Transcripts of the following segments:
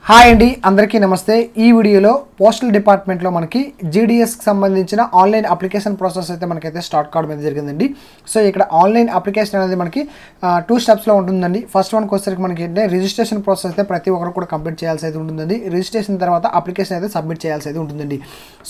Hi అండి, అందరికీ నమస్తే. ఈ వీడియోలో పోస్టల్ డిపార్ట్మెంట్లో మనకి జీడిఎస్కి సంబంధించిన ఆన్లైన్ అప్లికేషన్ ప్రాసెస్ అయితే మనకైతే స్టార్ట్ కావడం అయితే జరిగిందండి. సో ఇక్కడ ఆన్లైన్ అప్లికేషన్ అనేది మనకి 2 స్టెప్స్లో ఉంటుందండి. ఫస్ట్ వన్కి వచ్చేసరికి మనకి ఏంటంటే రిజిస్ట్రేషన్ ప్రాసెస్ అయితే ప్రతి ఒక్కరు కూడా కంప్లీట్ చేయాల్సి అయితే ఉంటుందండి. రిజిస్ట్రేషన్ తర్వాత అప్లికేషన్ అయితే సబ్మిట్ చేయాల్సి అయితే ఉంటుందండి.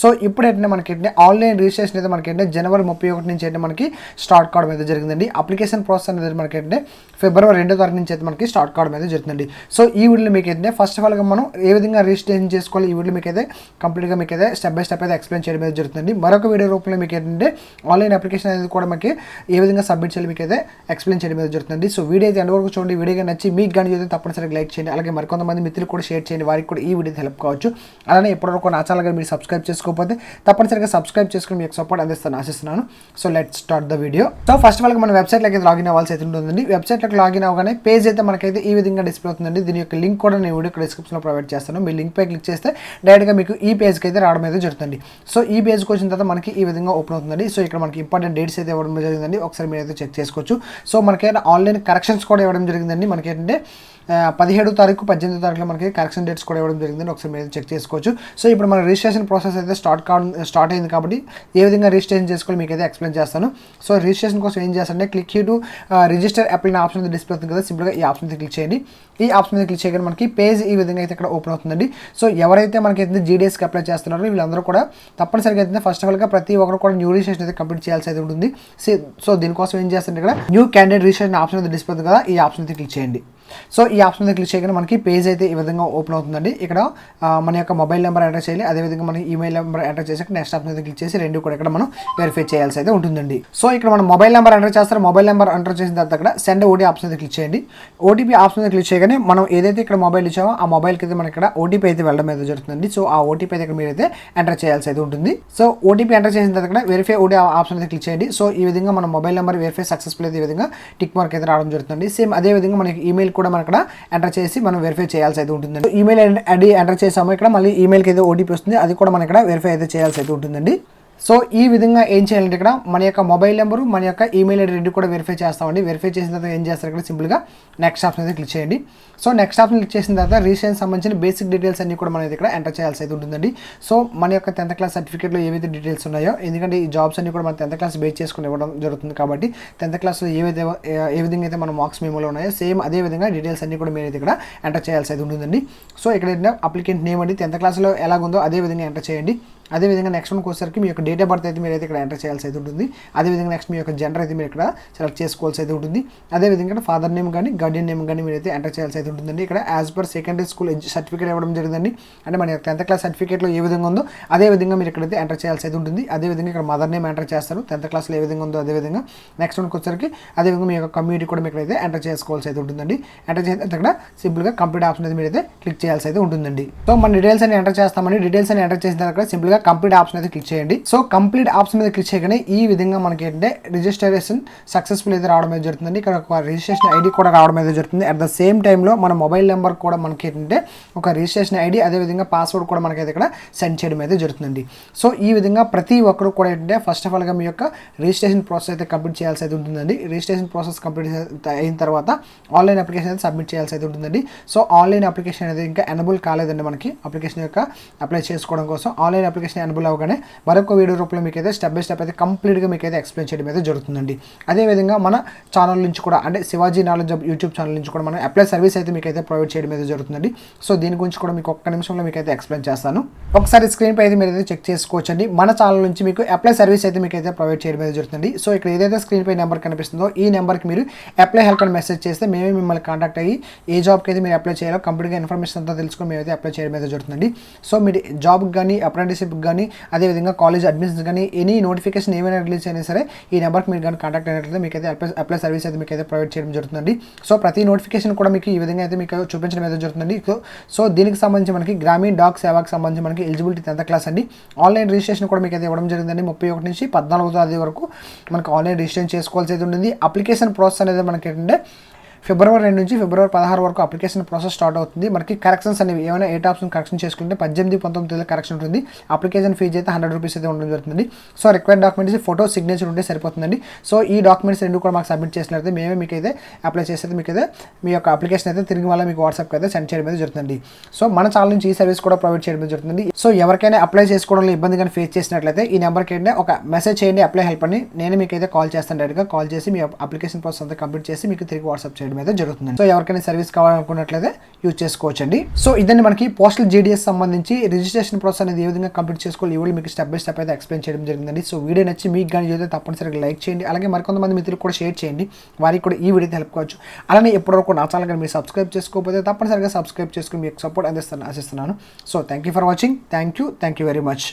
సో ఇప్పుడు ఏంటంటే మనకి ఏంటంటే ఆన్లైన్ రిజిస్ట్రేషన్ అయితే మనకి ఏంటంటే జనవరి 31 నుంచి అయితే మనకి స్టార్ట్ కావడం అయితే జరిగిందండి. అప్లికేషన్ ప్రాసెస్ అనేది మనకి ఏంటంటే ఫిబ్రవరి 2వ తారీఖు నుంచి అయితే మనకి స్టార్ట్ కావడం అయితే జరుగుతుందండి. సో ఈ వీడియోలో మీకు ఏంటంటే ఫస్ట్ ఆఫ్ ఆల్గా మనం ఏ విధంగా రిజిస్ట్రేషన్ చేసుకోవాలి ఈ వీడియో మీకు అయితే కంప్లీట్గా మీకు అయితే స్టెప్ బై స్టెప్ అయితే ఎక్స్ప్లెయిన్ చేయడం అయితే జరుగుతుంది. మరొక వీడియో రూపంలో మీకు ఏంటంటే ఆన్లైన్ అప్లికేషన్ అనేది కూడా మనకి ఏ విధంగా సబ్మిట్ చేయాలి మీకు అయితే ఎక్స్ప్లెయిన్ చేయడం అయితే జరుగుతుంది. సో వీడియో అయితే ఎండ్ వరకు చూడండి. వీడియోగా నచ్చి మీకు కానీ అయితే తప్పనిసరిగా లైక్ చేయండి. అలాగే మరికొంతమంది మిత్రులు కూడా షేర్ చేయండి, వారికి కూడా ఈ వీడియో హెల్ప్ కావచ్చు. అలానే ఇప్పటివరకు నా ఛానల్ మీరు సబ్స్క్రైబ్ చేసుకోకపోతే తప్పనిసరిగా సబ్స్క్రైబ్ చేసుకుని మీకు సపోర్ట్ అందిస్తాను ఆశిస్తున్నాను. So let's start the video. So first of all మన వెబ్సైట్లోకి అయితే లాగిన్ అవ్వాల్సి అయితే ఉంటుందండి. వెబ్సైట్లోకి లాగిన్ అవ్వగానే పేజ్ అయితే మనకైతే ఈ విధంగా డిస్ప్లే అవుతుందండి. దీని యొక్క లింక్ కూడా నేను వీడియో డిస్క్రిప్షన్లో ప్రొవైడ్ చేస్తాను. మీ లింక్ పై క్లిక్ చేస్తే డైరెక్ట్గా మీకు ఈ పేజ్కి అయితే రావడం అయితే జరుగుతుంది. సో ఈ పేజ్కి వచ్చిన తర్వాత మనకి ఈ విధంగా ఓపెన్ అవుతుందండి. సో ఇక్కడ మనకి ఇంపార్టెంట్ డేట్స్ అయితే ఇవ్వడం జరిగిందండి. ఒకసారి మీరు అయితే చెక్ చేసుకోవచ్చు. సో మనకైతే ఆన్లైన్ కరెక్షన్స్ కూడా ఇవ్వడం జరిగిందండి. మనకి ఏంటంటే 17వ తారీఖు 18వ తారీఖులో మనకి కరెక్షన్ డేట్స్ కూడా ఇవ్వడం జరిగిందని ఒకసారి మీరు చెక్ చేసుకోవచ్చు. సో ఇప్పుడు మన రిజిస్ట్రేషన్ ప్రాసెస్ అయితే స్టార్ట్ అయింది కాబట్టి ఏ విధంగా రిజిస్ట్రేషన్ చేసుకోవాలి మీకు అయితే ఎక్స్ప్లెయిన్ చేస్తాను. సో రిజిస్ట్రేషన్ కోసం ఏం చేస్తారంటే click to register apply option అయితే డిస్ప్లే అవుతుంది కదా, సింపుల్గా ఈ ఆప్షన్ అయితే క్లిక్ చేయండి. ఈ ఆప్షన్ మీద క్లిక్ చేయగానే మనకి పేజ్ ఈ విధంగా అయితే ఇక్కడ ఓపెన్ అవుతుందండి. సో ఎవరైతే మనకి అయితే జీడిఎస్కి అప్లై చేస్తున్నారో వీళ్ళందరూ కూడా తప్పనిసరిగా అయితే ఫస్ట్ ఆఫ్ ఆల్గా ప్రతి ఒక్కరు కూడా న్యూ రిజిస్ట్రేషన్ అయితే కంప్లీట్ చేయాల్సి అయితే ఉంటుంది. సో దీనికోసం ఏం చేస్తారంటే ఇక్కడ న్యూ క్యాండిడేట్ రిజిస్ట్రేషన్ ఆప్షన్ అయితే డిస్ప్లే అవుతుంది కదా, ఈ ఆప్షన్ అయితే క్లిక్ చేయండి. సో ఈ ఆప్షన్ మీద క్లిక్ చేయగానే మనకి పేజ్ అయితే ఈ విధంగా ఓపెన్ అవుతుందండి. ఇక్కడ మన యొక్క మొబైల్ నెంబర్ ఎంటర్ చేయాలి, అదేవిధంగా మన ఈమెయిల్ నెంబర్ ఎంటర్ చేసాక నెక్స్ట్ ఆప్షన్ మీద క్లిక్ చేసి రెండు కూడా ఇక్కడ మనం వెరిఫై చేయాల్సి అయితే ఉంటుందండి. సో ఇక్కడ మనం మొబైల్ నెంబర్ ఎంటర్ చేస్తారు. మొబైల్ నెంబర్ ఎంటర్ చేసిన తర్వాత ఇక్కడ సెండ్ ఓటీ ఆప్షన్ అయితే క్లిక్ చేయండి. ఓటీపీ ఆప్షన్ మీద క్లిక్ చేయగానే మనం ఏదైతే ఇక్కడ మొబైల్ ఇచ్చామో ఆ మొబైల్కి అయితే మనకి ఇక్కడ ఓటీపీ అయితే వెళ్ళడం అయితే జరుగుతుంది. సో ఆ ఓటీపీ అయితే ఇక్కడ మీరైతే ఎంటర్ చేయాల్సి అయితే ఉంటుంది. సో ఓటీపీ ఎంటర్ చేసిన తర్వాత ఇక్కడ వెరిఫై ఓటీ ఆప్షన్ అయితే క్లిక్ చేయండి. సో ఈ విధంగా మన మొబైల్ నెంబర్ వెరిఫై సక్సెస్ఫుల్ అయితే ఈ విధంగా టిక్ మార్క్ అయితే రావడం జరుగుతుంది. సేమ్ అదే విధంగా మనకి ఈమెయిల్ కూడా మన ఇక్కడ ఎంటర్ చేసి మనం వెరిఫై చేయాల్సి అయితే ఉంటుందండి. ఈమెయిల్ ఐడి ఎంటర్ చేసాము, ఇక్కడ మళ్ళీ ఈమెయిల్కి అయితే ఓటీపీ వస్తుంది, అది కూడా మనం ఇక్కడ వెరిఫై అయితే చేయాల్సి అయితే ఉంటుందండి. సో ఈ విధంగా ఏం చేయాలంటే ఇక్కడ మన యొక్క మొబైల్ నెంబరు మన యొక్క ఈమెయిల్ ఐడి రెండు కూడా వెరిఫై చేస్తామండి. వెరిఫై చేసిన తర్వాత ఏం చేస్తారు ఇక్కడ సింపుల్గా నెక్స్ట్ ఆప్షన్ అయితే క్లిక్ చేయండి. సో నెక్స్ట్ ఆప్షన్ క్లిక్ చేసిన తర్వాత రిజిస్ట్రేషన్ సంబంధించిన బేసిక్ డీటెయిల్స్ అన్ని కూడా మనం ఇక్కడ ఎంటర్ చేయాల్సి అయితే ఉంటుందండి. సో మన యొక్క 10th క్లాస్ సర్టిఫికేట్లో ఏవైతే డీటెయిల్స్ ఉన్నాయో, ఎందుకంటే ఈ జాబ్స్ అన్ని కూడా మన 10th క్లాస్ బేస్ చేసుకుని ఇవ్వడం జరుగుతుంది కాబట్టి 10th క్లాస్లో ఏ విధంగా అయితే మన మార్క్స్ మెమోలో ఉన్నాయో సేమ్ అదే విధంగా డీటెయిల్స్ అన్ని కూడా మీరు ఇక్కడ ఎంటర్ చేయాల్సి అయితే ఉంటుందండి. సో ఇక్కడ అప్లికెంట్ నేమ్ అండి 10th క్లాస్లో ఎలాగుందో అదే విధంగా ఎంటర్ చేయండి. అదేవిధంగా నెక్స్ట్ వన్కి వచ్చేసరికి మీ యొక్క డేట్ ఆఫ్ బర్త్ అయితే మీరు అయితే ఇక్కడ ఎంటర్ చేయాల్సి అయితే ఉంటుంది. అదేవిధంగా నెక్స్ట్ మీ యొక్క జెండర్ అయితే మీరు ఇక్కడ సెలెక్ట్ చేసుకోవాల్సి అయితే ఉంటుంది. అదేవిధంగా ఫాదర్ నేమ్ కానీ గార్డియన్ నేమ్ కానీ మీరు అయితే ఎంటర్ చేయాల్సి అయితే ఉంటుందండి. ఇక్కడ as per secondary school certificate ఇవ్వడం జరిగిందండి. అంటే మన 10th క్లాస్ సర్టిఫికేట్లో ఏ విధంగా ఉందో అదే విధంగా మీరు ఇక్కడైతే ఎంటర్ చేయాల్సి అయితే ఉంటుంది. అదేవిధంగా ఇక్కడ మదర్ నేమ్ ఎంటర్ చేస్తారు 10th క్లాస్లో ఏ విధంగా ఉందో అదేవిధంగా. నెక్స్ట్ వన్కి వచ్చేసరికి అదేవిధంగా మీ యొక్క కమ్యూనిటీ కూడా మీరు అయితే ఎంటర్ చేసుకోవాల్సి అయితే ఉంటుందండి. ఎంటర్ చేసిన ఇక్కడ సింపుల్గా కంప్లీట్ ఆప్షన్ అయితే మీరు అయితే క్లిక్ చేయాల్సి అయితే ఉంటుందండి. సో మన డీటెయిల్స్ అని ఎంటర్ చేస్తామని డీటెయిల్స్ అని ఎంటర్ చేసిన తర్వాత సింపుల్గా కంప్లీట్ ఆప్షన్ అయితే క్లిక్ చేయండి. సో కంప్లీట్ ఆప్షన్ మీద క్లిక్ చేయగానే ఈ విధంగా మనకి ఏంటంటే రిజిస్ట్రేషన్ సక్సెస్ఫుల్ అయితే రావడం అయితే జరుగుతుంది. ఇక్కడ ఒక రిజిస్ట్రేషన్ ఐడి కూడా రావడం అయితే జరుగుతుంది. అట్ ద సేమ్ టైంలో మన మొబైల్ నెంబర్ కూడా మనకి ఏంటంటే ఒక రిజిస్ట్రేషన్ ఐడి అదేవిధంగా పాస్వర్డ్ కూడా మనకైతే ఇక్కడ సెండ్ చేయడం అయితే జరుగుతుందండి. సో ఈ విధంగా ప్రతి ఒక్కరు కూడా ఏంటంటే ఫస్ట్ ఆఫ్ ఆల్గా మీ యొక్క రిజిస్ట్రేషన్ ప్రాసెస్ అయితే కంప్లీట్ చేయాల్సి అయితే ఉంటుందండి. రిజిస్ట్రేషన్ ప్రాసెస్ కంప్లీట్ అయిన తర్వాత ఆన్లైన్ అప్లికేషన్ అయితే సబ్మిట్ చేయాల్సి అయితే ఉంటుందండి. సో ఆన్లైన్ అప్లికేషన్ అనేది ఇంకా ఎనబుల్ కాలేదండి. మనకి అప్లికేషన్ యొక్క అప్లై చేసుకోవడం కోసం ఆన్లైన్ అప్లికేషన్ ఎనబుల్ అవ్వగానే మరొక వీడియో రూపంలో మీకు అయితే స్టెప్ బై స్టెప్ అయితే కంప్లీట్గా మీకు అయితే ఎక్స్ప్లెయిన్ చేయడం అయితే జరుగుతుందండి. అదేవిధంగా మన ఛానల్ నుంచి కూడా అంటే శివాజీ నాలెడ్జ్ యూట్యూబ్ ఛానల్ నుంచి కూడా మనం అప్లై సర్వీస్ అయితే మీకు అయితే ప్రొవైడ్ చేయడం అయితే జరుగుతుందండి. సో దీని గురించి కూడా మీకు ఒక్క నిమిషంలో మీకు అయితే ఎక్స్ప్లెయిన్ చేస్తాను. ఒకసారి స్క్రీన్ పై అయితే మీరు అయితే చెక్ చేసుకోవచ్చండి. మన ఛానల్ నుంచి మీకు అప్లై సర్వీస్ అయితే మీకు అయితే ప్రొవైడ్ చేయడం అయితే జరుగుతుంది. సో ఇక్కడ ఏదైతే స్క్రీన్ పై నెంబర్ కనిపిస్తుందో ఈ నెంబర్కి మీరు అప్లై హెల్ప్ అని మెసేజ్ చేస్తే మేమే మిమ్మల్ని కాంటాక్ట్ అయ్యి ఏ జాబ్కి అయితే మీరు అప్లై చేయాలో కంప్లీట్గా ఇన్ఫర్మేషన్ అంతా తెలుసుకొని మేమైతే అప్లై చేయడం అయితే జరుగుతుందండి. సో మీరు జాబ్కి కానీ అప్రెంటిస్షిప్కి కానీ అదేవిధంగా కాలేజ్ అడ్మిషన్స్ కానీ ఎనీ నోటిఫికేషన్ ఏమైనా రిలీజ్ అయినా సరే ఈ నెంబర్కి మీరు కానీ కాంటాక్ట్ అయినట్లయితే మీకు అయితే అప్లై సర్వీస్ అయితే మీకు అయితే ప్రొవైడ్ చేయడం జరుగుతుందండి. సో ప్రతి నోటిఫికేషన్ కూడా మీకు ఈ విధంగా అయితే మీకు చూపించడం అయితే జరుగుతుందండి. సో దీనికి సంబంధించి మనకి గ్రామీణ డాక్ సేవాకి సంబంధించి మనకి ఎలిజిబిలిటీ 10th క్లాస్ అండి. ఆన్లైన్ రిజిస్ట్రేషన్ కూడా మీకు అయితే ఇవ్వడం జరిగిందండి. 31 నుంచి 14వ తేదీ వరకు మనకు ఆన్లైన్ రిజిస్ట్రేషన్ చేసుకోవాల్సి అయితే ఉంటుంది. అప్లికేషన్ ప్రాసెస్ అనేది మనకి ఏంటంటే ఫిబ్రవరి 2 నుంచి ఫిబ్రవరి 16 వరకు అప్లికేషన్ ప్రాసెస్ స్టార్ట్ అవుతుంది. మనకి కరెక్షన్స్ అనేవి ఏమైనా 8 ఆప్షన్ కరెక్షన్ చేసుకుంటే 18-19 కరెక్షన్ ఉంటుంది. అప్లికేషన్ ఫీజు అయితే 100 రూపీస్ అయితే ఉండడం జరుగుతుంది. So required documents photo signature ఉంటే సరిపోతుందండి. సో ఈ డాక్యుమెంట్స్ రెండు కూడా మాకు సబ్మిట్ చేసినట్లయితే మేమే మీకు అయితే అప్లై చేసేది మీకు అయితే మీ యొక్క అప్లికేషన్ అయితే తిరిగి మళ్ళీ మీకు వాట్సాప్కి అయితే సెండ్ చేయడం అయితే జరుగుతుంది. సో మన ఛానల్ నుంచి ఈ సర్వీస్ కూడా ప్రొవైడ్ చేయడం జరుగుతుంది. సో ఎవరికైనా అప్లై చేసుకోవడంలో ఇబ్బంది కానీ ఫేస్ చేసినట్లయితే ఈ నెంబర్కి అయితే ఒక మెసేజ్ చేయండి, అప్లై హెల్ప్ అని. నేను మీకు అయితే కాల్ చేస్తాను, డైరెక్ట్గా కాల్ చేసి మీ అప్లికేషన్ ప్రాసెస్ అంతా కంప్లీట్ చేసి మీకు తిరిగి వాట్సాప్ చేయడం అయితే జరుగుతుంది. సో ఎవరికైనా సర్వీస్ కావాలనుకున్నట్లయితే యూజ్ చేసుకోవచ్చండి. సో ఇదండి మనకి పోస్టల్ జీడీఎస్ సంబంధించి రిజిస్ట్రేషన్ ప్రాసెస్ అనేది ఏ విధంగా కంప్లీట్ చేసుకోవాలి ఈ వీడియో మీకు స్టెప్ బై స్టెప్ అయితే ఎక్స్ప్లెయిన్ చేయడం జరిగిందండి. సో వీడియో నచ్చి మీకు కానీ అయితే తప్పనిసరిగా లైక్ చేయండి, అలాగే మరికొంతమంది మిత్రులకు కూడా షేర్ చేయండి, వారికి కూడా ఈ వీడియో హెల్ప్ కావచ్చు. అలానే ఎప్పటివరకు నా ఛానల్ కానీ మీరు సబ్స్క్రైబ్ చేసుకోకపోతే తప్పనిసరిగా సబ్స్క్రైబ్ చేసుకుని మీకు సపోర్ట్ అందిస్తాను ఆశిస్తున్నాను. So thank you for watching. Thank you very much.